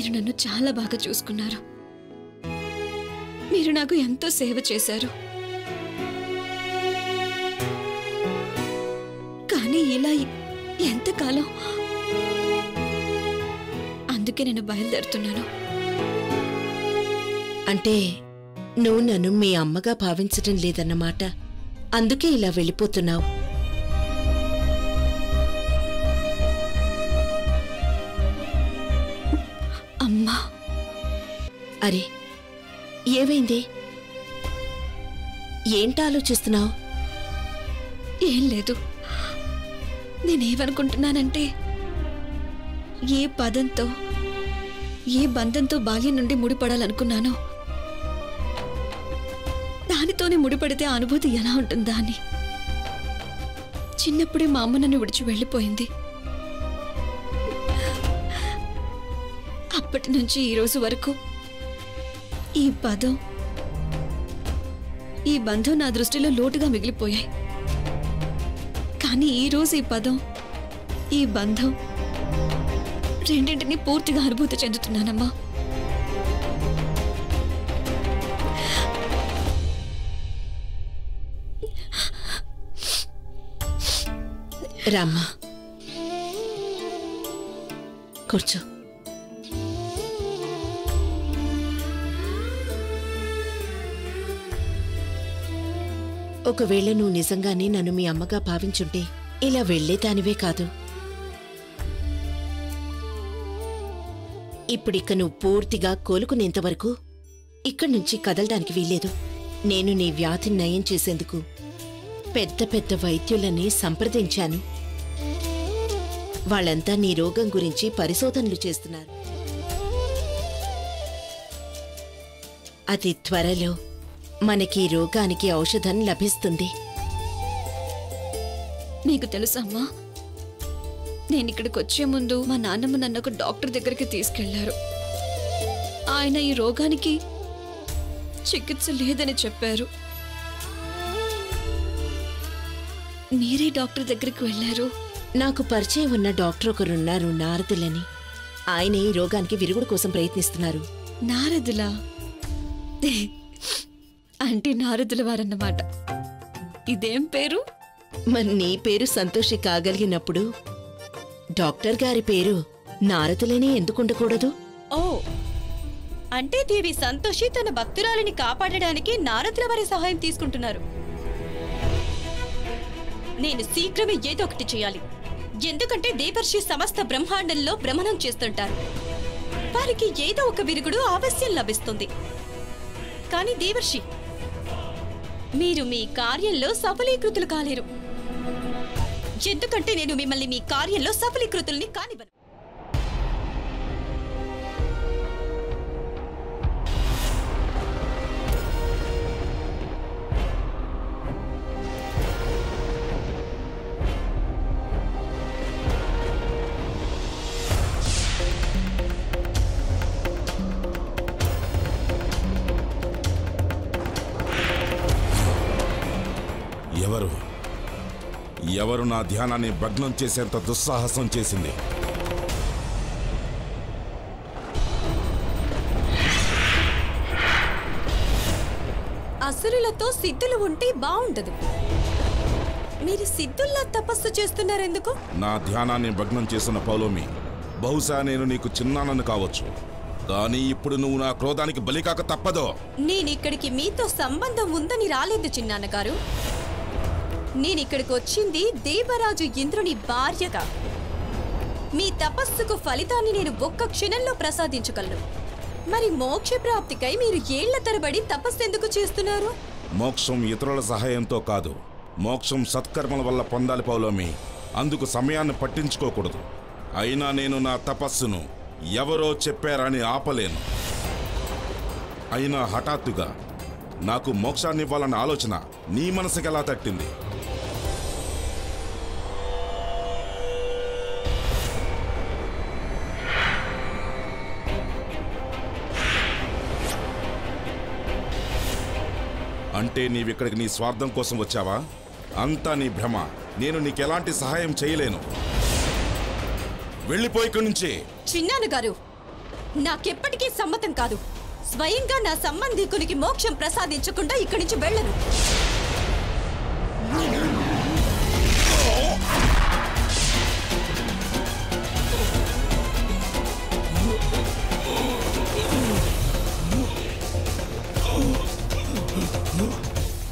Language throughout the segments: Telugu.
మీరు నన్ను చాలా బాగా చూసుకున్నారు. మీరు నాకు ఎంతో సేవ చేశారు. కానీ ఇలా ఎంతకాలం? అందుకే నేను బయలుదేరుతున్నాను. అంటే నువ్వు నన్ను మీ అమ్మగా భావించటం లేదన్నమాట. అందుకే ఇలా వెళ్ళిపోతున్నావు. అమ్మా. అరే, ఏమైంది? ఏంటి ఆలోచిస్తున్నావు? ఏం లేదు. నేనేమనుకుంటున్నానంటే, ఏ పదంతో ఏ బంధంతో బాల్యం నుండి ముడిపడాలనుకున్నానో దానితోనే ముడిపడితే ఆ అనుభూతి ఎలా ఉంటుందా అని. చిన్నప్పుడే మా అమ్మ నన్ను విడిచి వెళ్ళిపోయింది. అప్పటి నుంచి ఈ రోజు వరకు ఈ పదం ఈ బంధం నా దృష్టిలో లోటుగా మిగిలిపోయాయి. కానీ ఈ రోజు ఈ పదం ఈ బంధం రెండింటినీ పూర్తిగా అనుభూతి చెందుతున్నానమ్మా. రామ్మా, కూర్చో. ఒకవేళ నువ్వు నిజంగానే నన్ను మీ అమ్మగా భావించుంటే ఇలా వెళ్లేదానివే కాదు. ఇప్పుడిక్క నువ్వు పూర్తిగా కోలుకునేంతవరకు ఇక్కడి నుంచి కదలడానికి వీల్లేదు. నేను నీ వ్యాధిని నయం చేసేందుకు పెద్ద పెద్ద వైద్యులని సంప్రదించాను. వాళ్ళంతా నీ రోగం గురించి పరిశోధనలు చేస్తున్నారు. అతి త్వరలో మనకి ఈ రోగానికి ఔషధం లభిస్తుంది. నీకు తెలుసమ్మా, నేనిక్కడికి వచ్చే ముందు మా నాన్నమ్మ నన్ను ఒక డాక్టర్ దగ్గరికి తీసుకెళ్లారు. ఆయన ఈ రోగానికి చికిత్స లేదని చెప్పారు. మీరే డాక్టర్ దగ్గరికి వెళ్ళారు. నాకు పరిచయం ఉన్న డాక్టర్ ఒకరున్నారు, నారదులని. ఆయన ఈ రోగానికి విరుగుడు కోసం ప్రయత్నిస్తున్నారు. నారదులా? అంటే నారదుల వారన్నమాట. ఇదేం పేరు? మరి నీ పేరు సంతోషి కాగలిగినప్పుడు డాక్టర్ గారి పేరు నారదులనే ఎందుకుండకూడదు? ఓ, అంటే దేవి సంతోషి తన భక్తురాలిని కాపాడడానికి నారదుల వారి సహాయం తీసుకుంటున్నారు. నేను శీఘ్రమే ఏదో ఒకటి చేయాలి. ఎందుకంటే దేవర్షి సమస్త బ్రహ్మాండంలో భ్రమణం చేస్తుంటారు. వారికి ఏదో ఒక విరుగుడు అవశ్యం లభిస్తుంది. కానీ దేవర్షి, మీరు మీ కార్యంలో సఫలీకృతులు కాలేరు. ఎందుకంటే నేను మిమ్మల్ని మీ కార్యంలో సఫలీకృతుల్ని కానివ్వను. ఎవరు నా ధ్యానాన్ని భగ్నం చేసేంత దుస్సాహసం చేసింది? అసురులతో సిద్ధులు ఉంటే బాగుండదు. మీరు సిద్ధుల్లా తపస్సు చేస్తున్నారెందుకు? నా ధ్యానాన్ని భగ్నం చేసిన పౌలోమి, బహుశా నేను నీకు చిన్నానను కావచ్చు, కానీ ఇప్పుడు నువ్వు నా క్రోధానికి బలికాక తప్పదో. నేనిక్కడికి మీతో సంబంధం ఉందని రాలేదు చిన్నాన్నగారు. నేనిక్కడికి వచ్చింది దేవరాజు ఇంద్రుని భార్యగా. మీ తపస్సుకు ఫలితాన్ని నేను ఒక్క క్షణంలో ప్రసాదించగలను. మరి మోక్ష ప్రాప్తికై మీరు ఏళ్ల తరబడి తపస్సెందుకు చేస్తున్నారు? మోక్షం ఇతరుల సహాయంతో కాదు, మోక్షం సత్కర్మల వల్ల పొందాలి పౌలోమి. అందుకు సమయాన్ని పట్టించుకోకూడదు. అయినా నేను నా తపస్సును ఎవరో చెప్పారని ఆపలేను. అయినా హఠాత్తుగా నాకు మోక్షాన్ని ఇవ్వాలన్న ఆలోచన నీ మనసుకి ఎలా తట్టింది? అంటే నీవిక్కడికి నీ స్వార్థం కోసం వచ్చావా? అంతా నీ భ్రమ. నేను నీకెలాంటి సహాయం చేయలేను. వెళ్ళిపోయి ఇక్కడి నుంచి. చిన్నాన్నగారు, నాకెప్పటికీ సమ్మతం కాదు. స్వయంగా నా సంబంధికునికి మోక్షం ప్రసాదించకుండా ఇక్కడి నుంచి వెళ్ళను.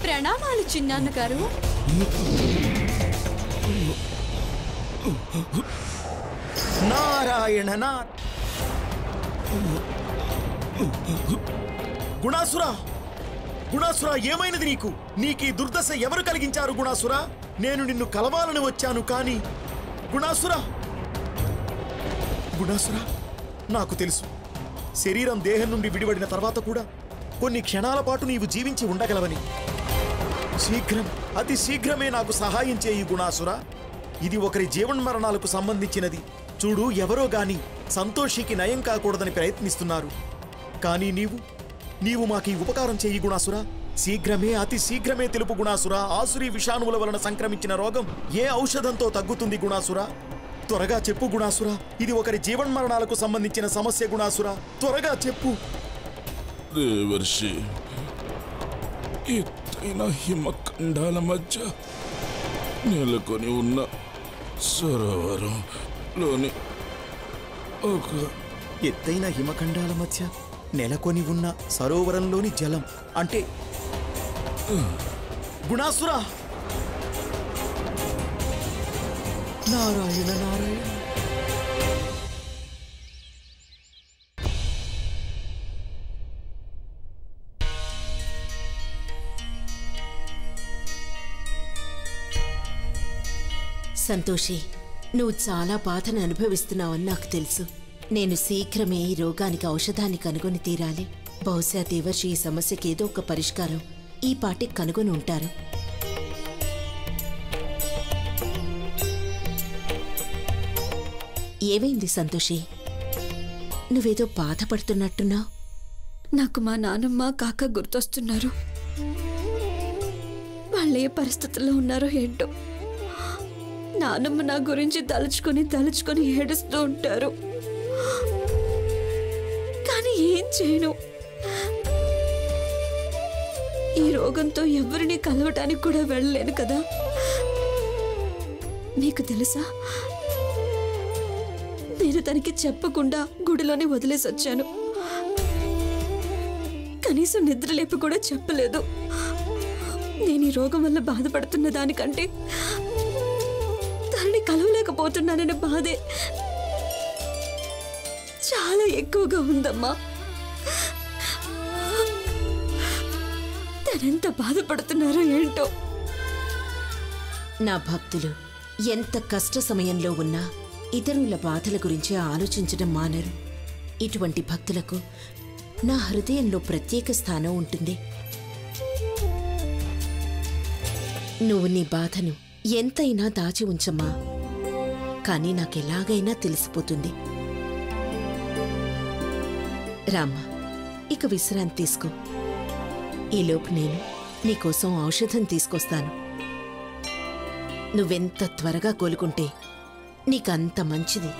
ప్రణామాలు చిన్నాన్నగారు. నారాయణ గుణాసురా, గుణాసురా, ఏమైనది నీకు? నీకీ దుర్దశ ఎవరు కలిగించారు గుణాసురా? నేను నిన్ను కలవాలని వచ్చాను కానీ గుణాసురా, గుణాసురా, నాకు తెలుసు శరీరం దేహం నుండి విడివడిన తర్వాత కూడా కొన్ని క్షణాల పాటు నీవు జీవించి ఉండగలవని. శీఘ్రం, అతి శీఘ్రమే నాకు సహాయం చేయి గుణాసురా. ఇది ఒకరి జీవన్మరణాలకు సంబంధించినది. చూడు, ఎవరో గాని సంతోషికి నయం కాకూడదని ప్రయత్నిస్తున్నారు. కానీ నీవు మాకీ ఉపకారం చేయి గుణాసురా. శీఘ్రమే, అతి శీఘ్రమే తెలుపు గుణాసురా. ఆసురీ విషాణువుల వలన సంక్రమించిన రోగం ఏ ఔషధంతో తగ్గుతుంది గుణాసురా? త్వరగా చెప్పు గుణాసురా. ఇది ఒకరి జీవన్మరణాలకు సంబంధించిన సమస్య గుణాసురా. త్వరగా చెప్పు. దేవర్షి, ఎత్తైన హిమఖండాల మధ్య నెలకొని ఉన్న సరోవరంలోని ఒక ఎత్తైన హిమఖండాల మధ్య నెలకొని ఉన్న సరోవరంలోని జలం అంటే గుణాసురా. నారాయణ నారాయణ. సంతోషి, నువ్వు చాలా బాధను అనుభవిస్తున్నావని నాకు తెలుసు. నేను శీఘ్రమే ఈ రోగానికి ఔషధాన్ని కనుగొని తీరాలి. బహుశా దేవర్షి ఈ సమస్యకి ఏదో ఒక పరిష్కారం ఈ పాటికి కనుగొని ఉంటారు. ఏమైంది సంతోషి? నువ్వేదో బాధపడుతున్నట్టున్నావు. నాకు మా నానమ్మ కాక గుర్తొస్తున్నారు. వాళ్ళు ఏ పరిస్థితుల్లో ఉన్నారో ఏంటో. నానమ్మ నా గురించి తలుచుకొని ఏడుస్తూ ఉంటారు. కానీ ఏం చేయను. ఈ రోగంతో ఎవరిని కలవటానికి కూడా వెళ్ళలేను కదా. మీకు తెలుసా, నేను తనకి చెప్పకుండా గుడిలోనే వదిలేసి వచ్చాను. కనీసం నిద్రలేపి కూడా చెప్పలేదు. నేను ఈ రోగం వల్ల బాధపడుతున్న దానికంటే తనని కలవలేకపోతున్నాననే బాధే చాలా ఎక్కువగా ఉందమ్మా. తనెంత బాధపడుతున్నారో ఏంటో. నా భక్తులు ఎంత కష్ట సమయంలో ఉన్నా ఇతరుల బాధల గురించి ఆలోచించడం మానరు. ఇటువంటి భక్తులకు నా హృదయంలో ప్రత్యేక స్థానం ఉంటుంది. నువ్వు నీ బాధను ఎంతైనా దాచి ఉంచమ్మా, కానీ నాకెలాగైనా తెలిసిపోతుంది. రామ్మా, ఇక విశ్రాంతి తీసుకో. ఈలోపు నేను నీకోసం ఔషధం తీసుకొస్తాను. నువ్వెంత త్వరగా కోలుకుంటే నీకంత మంచిది.